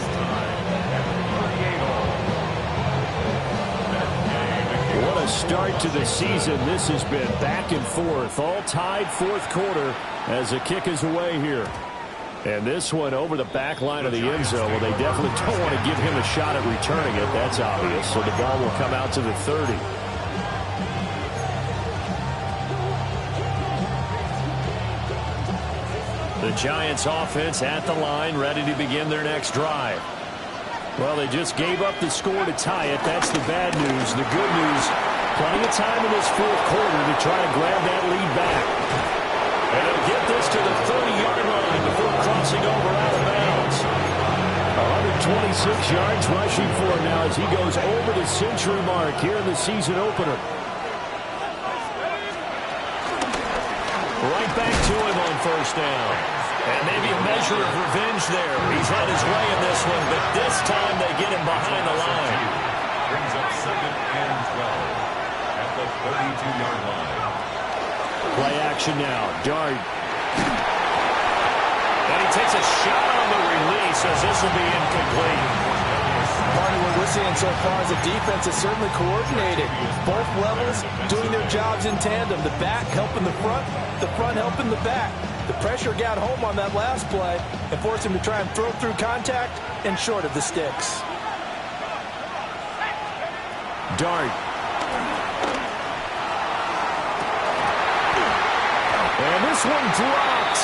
What a start to the season. This has been back and forth, all tied fourth quarter as the kick is away here. And this one over the back line of the end zone. Well, they definitely don't want to give him a shot at returning it. That's obvious. So the ball will come out to the 30. The Giants offense at the line, ready to begin their next drive. Well, they just gave up the score to tie it. That's the bad news. The good news, plenty of time in this fourth quarter to try to grab that lead back. And they'll get this to the 30-yard line before crossing over out of bounds. 126 yards rushing for him now as he goes over the century mark here in the season opener. Right back to him on first down. And maybe a measure of revenge there. He's had his way in this one, but this time they get him behind the line. Brings up 2nd and 12 at the 32-yard line. Play action now. Dart. And he takes a shot on the release as this will be incomplete. Part of what we're seeing so far is the defense is certainly coordinated. Both levels doing their jobs in tandem. The back helping the front helping the back. The pressure got home on that last play and forced him to try and throw through contact and short of the sticks. Dart. And this one dropped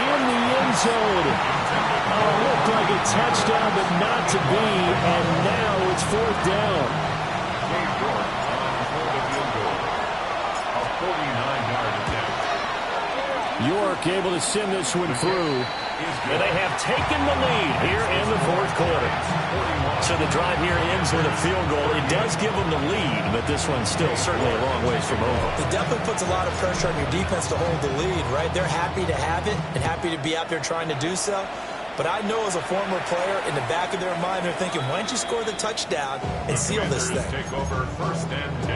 in the end zone. Looked like a touchdown, but not to be. And now it's fourth down. Dave York on the field goal. A 49-yard attempt. York able to send this one through. And they have taken the lead here in the fourth quarter. So the drive here ends with a field goal. It does give them the lead, but this one's still certainly a long ways from over. It definitely puts a lot of pressure on your defense to hold the lead, right? They're happy to have it and happy to be out there trying to do so. But I know as a former player, in the back of their mind, they're thinking, why don't you score the touchdown and seal this thing? Take over 1st and 10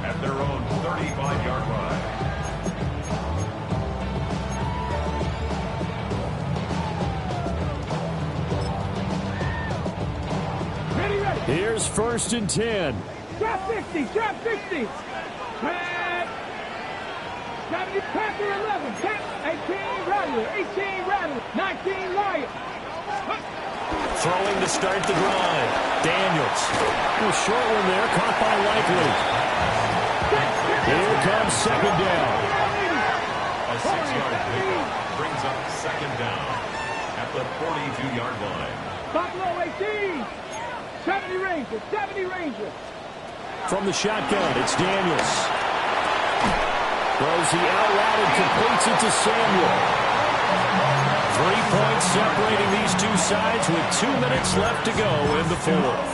at their own 35-yard line. Here's 1st and 10. Drop 50, drop 50. Red. 70, Panther 11, 10, 18, Rattler, 18, Rattler, 19, Lion. Throwing to start the drive. Daniels. A short one there, caught by Likely. Here comes 2nd down. A 6-yard pickup brings up 2nd down at the 42-yard line. Buffalo 18. 70 Rangers, 70 Rangers. From the shotgun, it's Daniels. Throws the out route and completes it to Samuel. 3 points separating these two sides with 2 minutes left to go in the fourth.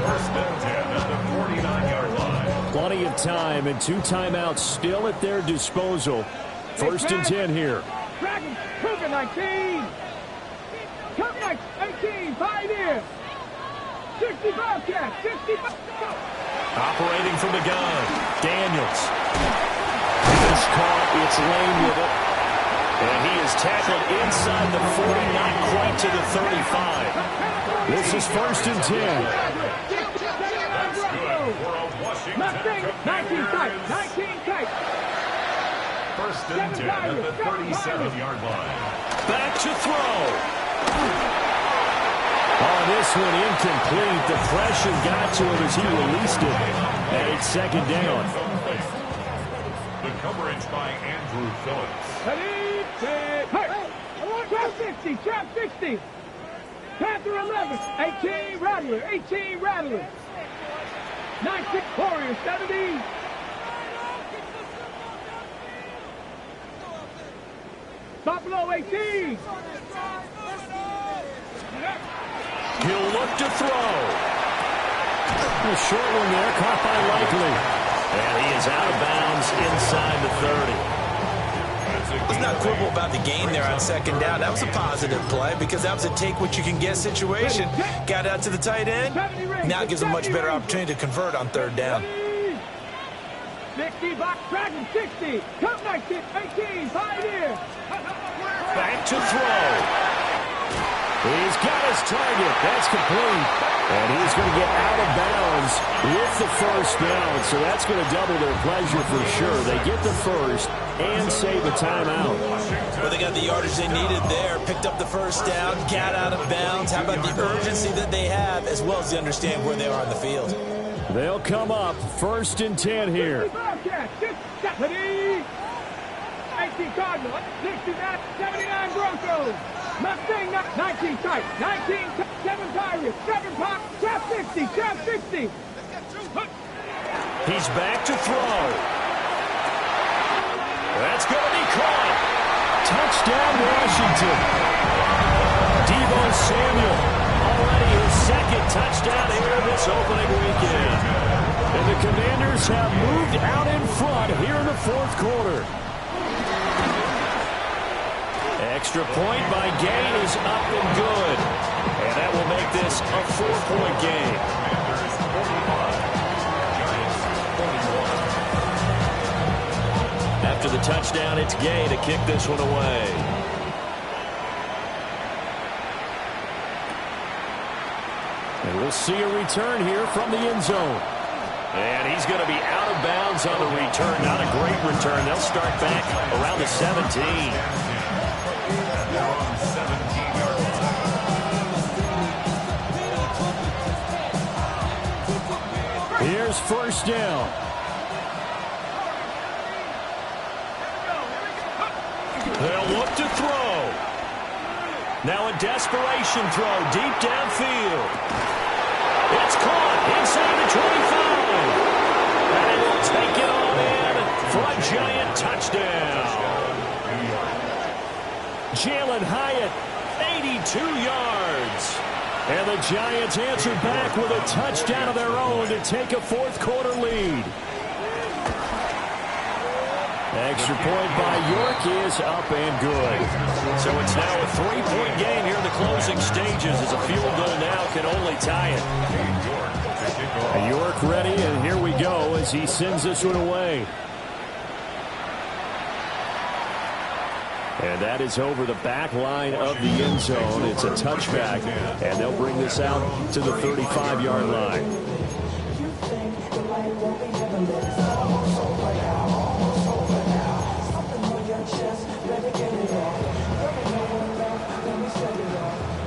1st and 10 at the 49-yard line. Plenty of time and 2 timeouts still at their disposal. 1st and 10 here. Dragons, Cougar 19. Cougar 18, Pioneers. 65 cats, 65. Operating from the gun, Daniels. It's caught, it's lane with it. And he is tackled inside the 40, not quite to the 35. This is 1st and 10. That's good for a Washington Mustang, 19 tight, 19 tight. 1st and 10 at the 37-yard line. Back to throw. Oh, this one incomplete. The pressure got to him as he released it. And it's 2nd down. The coverage by Andrew Phillips. Trap 60, trap 60. Panther 11, 18 Rattler, 18 Rattler. 19 Warriors, 70. Buffalo 18. He'll look to throw. A short one there, caught by Likely. And he is out of bounds inside the 30. Let's not quibble about the gain there on 2nd down. That was a positive play because that was a take-what-you-can-get situation. Got out to the tight end. Now it gives a much better opportunity to convert on 3rd down. 60, box, Dragon, 60. Come 19, 18, Pioneer. Back to throw. He's got his target. That's complete. And he's going to get out of bounds with the first down. So that's going to double their pleasure for sure. They get the first and save a timeout. Well, they got the yardage they needed there. Picked up the first down, got out of bounds. How about the urgency that they have, as well as they understand where they are on the field? They'll come up 1st and 10 here. 18 Cardinals, 69, 79 Broncos. Mustang, 19 tight, 19, 7 Pirates, 7 Pop, trap 60, trap 60. He's back to throw. That's going to be caught. Touchdown, Washington. Deebo Samuel, already his 2nd touchdown here this opening weekend. And the Commanders have moved out in front here in the 4th quarter. Extra point by Gain is up and good. And that will make this a 4-point game. After the touchdown, it's Gay to kick this one away. And we'll see a return here from the end zone. And he's going to be out of bounds on the return. Not a great return. They'll start back around the 17. Here's first down. They'll look to throw. Now a desperation throw deep downfield. It's caught inside the 25. And it will take it on in for a giant touchdown. Jalen Hyatt, 82 yards. And the Giants answered back with a touchdown of their own to take a 4th quarter lead. Extra point by York is up and good. So it's now a 3-point game here in the closing stages as a field goal now can only tie it. York ready, and here we go as he sends this one away. And that is over the back line of the end zone. It's a touchback, and they'll bring this out to the 35-yard line.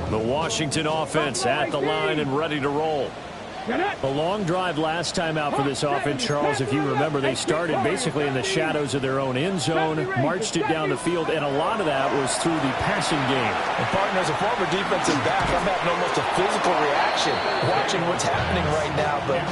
The Washington offense at the line and ready to roll. A long drive last time out for this offense, Charles. If you remember, they started basically in the shadows of their own end zone, marched it down the field, and a lot of that was through the passing game. And partner, as a former defensive back, I'm having almost a physical reaction watching what's happening right now. But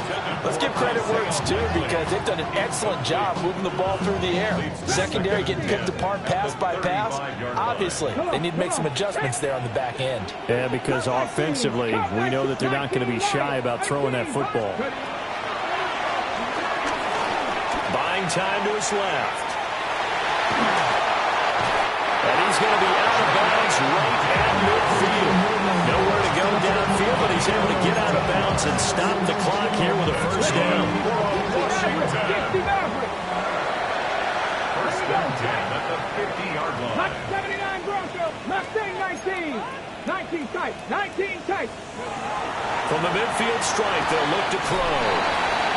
let's give credit where it's due, because they've done an excellent job moving the ball through the air. Secondary getting picked apart pass by pass. Obviously, they need to make some adjustments there on the back end. Yeah, because offensively, we know that they're not going to be shy about throwing that football. Buying time to his left. And he's going to be out of bounds right at midfield. Nowhere to go downfield, but he's able to get out of bounds and stop the clock here with a first down. First down 10 at the 50-yard line. 79 Broncos, Mustang 19. 19 tight, 19 tight. From the midfield stripe, they'll look to Crow.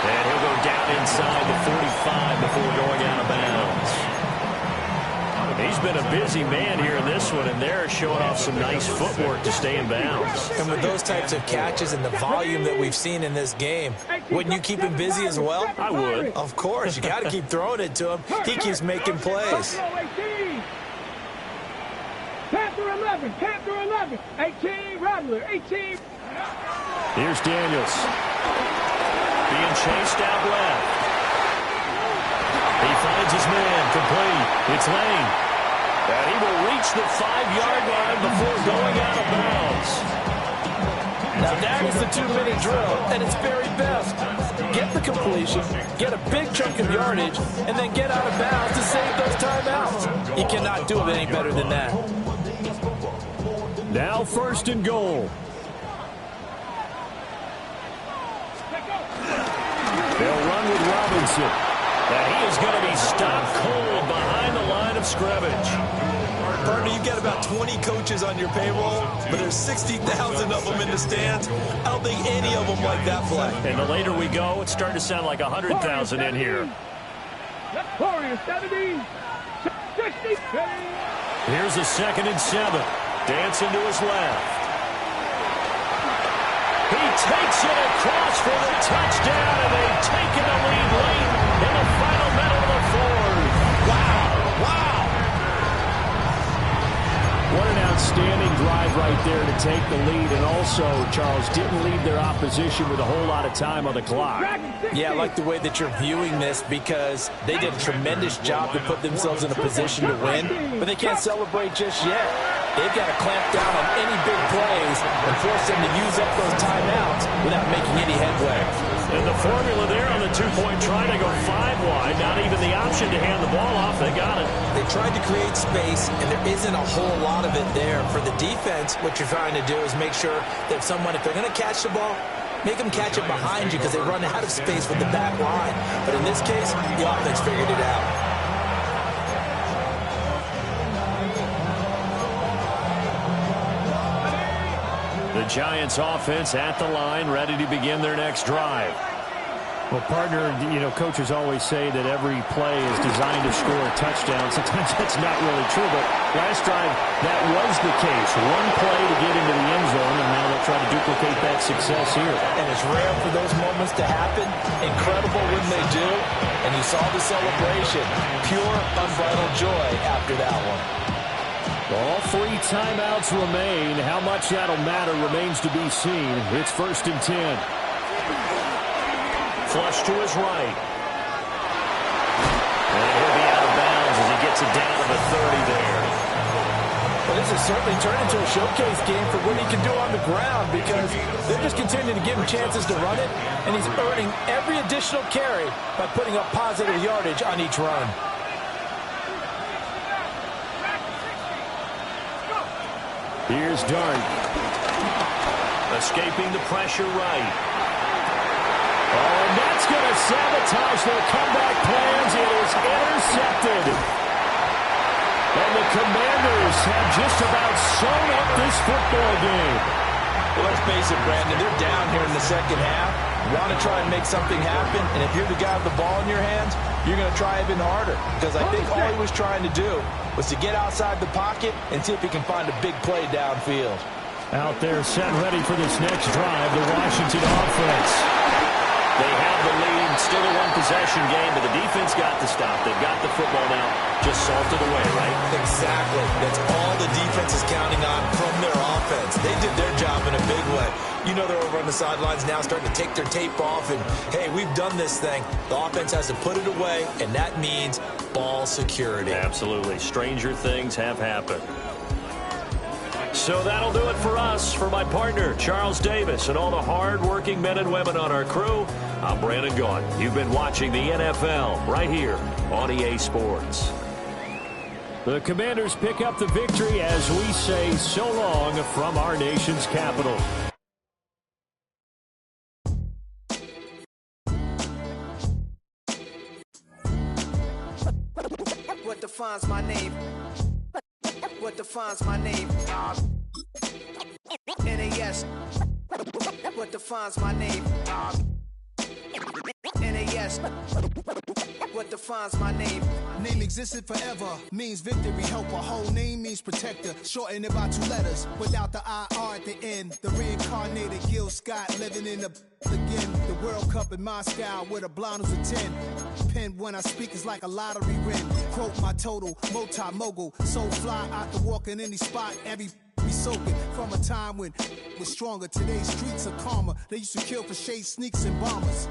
And he'll go down inside the 45 before going out of bounds. He's been a busy man here in this one, and they're showing off some nice footwork to stay in bounds. And with those types of catches and the volume that we've seen in this game, wouldn't you keep him busy as well? I would. Of course. You got to keep throwing it to him. He keeps making plays. Panther 11, Panther 11, 18, Rattler, 18. Here's Daniels. Being chased out left. He finds his man, complete. It's Lane. And he will reach the 5-yard line before going out of bounds. Now that is the 2-minute drill, and it's very best. Get the completion, get a big chunk of yardage, and then get out of bounds to save those timeouts. You cannot do it any better than that. Now 1st and goal. They'll run with Robinson. And he is going to be stopped cold behind the line of scrimmage. Partner, you've got about 20 coaches on your payroll, but there's 60,000 of them in the stands. I don't think any of them like that play. And the later we go, it's starting to sound like 100,000 in here. Warriors 70, 60. Here's a 2nd and 7. Dancing to his left. He takes it across for the touchdown, and they've taken the lead late in the final minute of the 4th. Wow. What an outstanding drive right there to take the lead, and also, Charles, didn't leave their opposition with a whole lot of time on the clock. Yeah, I like the way that you're viewing this because they did a tremendous job to put themselves in a position to win, but they can't celebrate just yet. They've got to clamp down on any big plays and force them to use up those timeouts without making any headway. And the formula there on the 2-point try to go 5 wide, not even the option to hand the ball off. They got it. They tried to create space, and there isn't a whole lot of it there. For the defense, what you're trying to do is make sure that if they're going to catch the ball, make them catch it behind you because they run out of space with the back line. But in this case, the offense figured it out. The Giants offense at the line, ready to begin their next drive. Well, partner, coaches always say that every play is designed to score a touchdown. Sometimes that's not really true, but last drive, that was the case. One play to get into the end zone, and now they'll try to duplicate that success here. And it's rare for those moments to happen. Incredible when they do. And you saw the celebration. Pure, unbridled joy after that one. All 3 timeouts remain. How much that'll matter remains to be seen. It's 1st and 10. Flush to his right. And he'll be out of bounds as he gets it down to the 30 there. Well, this has certainly turned into a showcase game for what he can do on the ground because they're just continuing to give him chances to run it, and he's earning every additional carry by putting up positive yardage on each run. Here's Dart. Escaping the pressure right. Oh, and that's going to sabotage their comeback plans. It is intercepted. And the Commanders have just about sewn up this football game. Well, let's face it, Brandon, they're down here in the second half. You want to try and make something happen, and if you're the guy with the ball in your hands, you're going to try even harder because I think all he was trying to do was to get outside the pocket and see if he can find a big play downfield. Out there set ready for this next drive, the Washington offense. They have the lead, still a one-possession game, but the defense got the stop. They've got the football now, just salted away, right? Exactly. That's all the defense is counting on from their offense. They did their job in a big way. They're over on the sidelines now starting to take their tape off, and, hey, we've done this thing. The offense has to put it away, and that means ball security. Absolutely. Stranger things have happened. So that'll do it for us. For my partner, Charles Davis, and all the hard-working men and women on our crew, I'm Brandon Gaudin. You've been watching the NFL right here on EA Sports. The Commanders pick up the victory as we say so long from our nation's capital. What defines my name? What defines my name? NAS. What defines my name? NAS. What defines my name? Name existed forever, means victory, helper. Whole name means protector, shorten it by 2 letters, without the IR at the end. The reincarnated Gil Scott, living in the again. The World Cup in Moscow with a blind who's a 10. Pen when I speak is like a lottery win. Quote my total, multi-mogul, so fly out to walk in any spot, every be soaking from a time when was stronger. Today's streets are calmer. They used to kill for shade sneaks and bombers.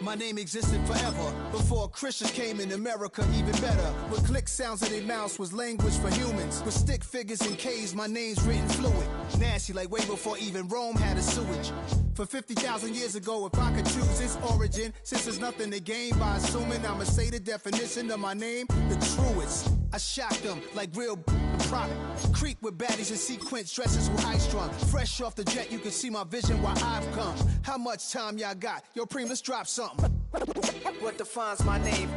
My name existed forever before Christians came in America, even better. With click sounds in their mouths was language for humans. With stick figures and K's, my name's written fluid. Nasty like way before even Rome had a sewage. For 50,000 years ago, if I could choose its origin, since there's nothing to gain by assuming I'ma say the definition of my name, the truest. I shocked them like real product. Creep with baddies in sequence, dresses with high strung. Fresh off the jet, you can see my vision while I've come. How much time y'all got? Yo, Preem, let's drop something. What defines my name?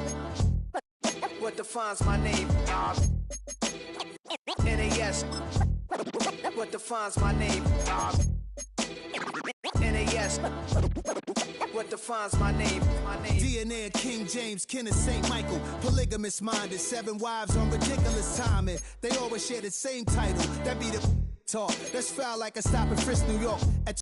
What defines my name? NAS. What defines my name? NAS. What defines my name? DNA of King James, kin of St. Michael. Polygamous minded, 7 wives on ridiculous timing. They always share the same title. That be the talk. That's foul like a stop in Frisk, New York.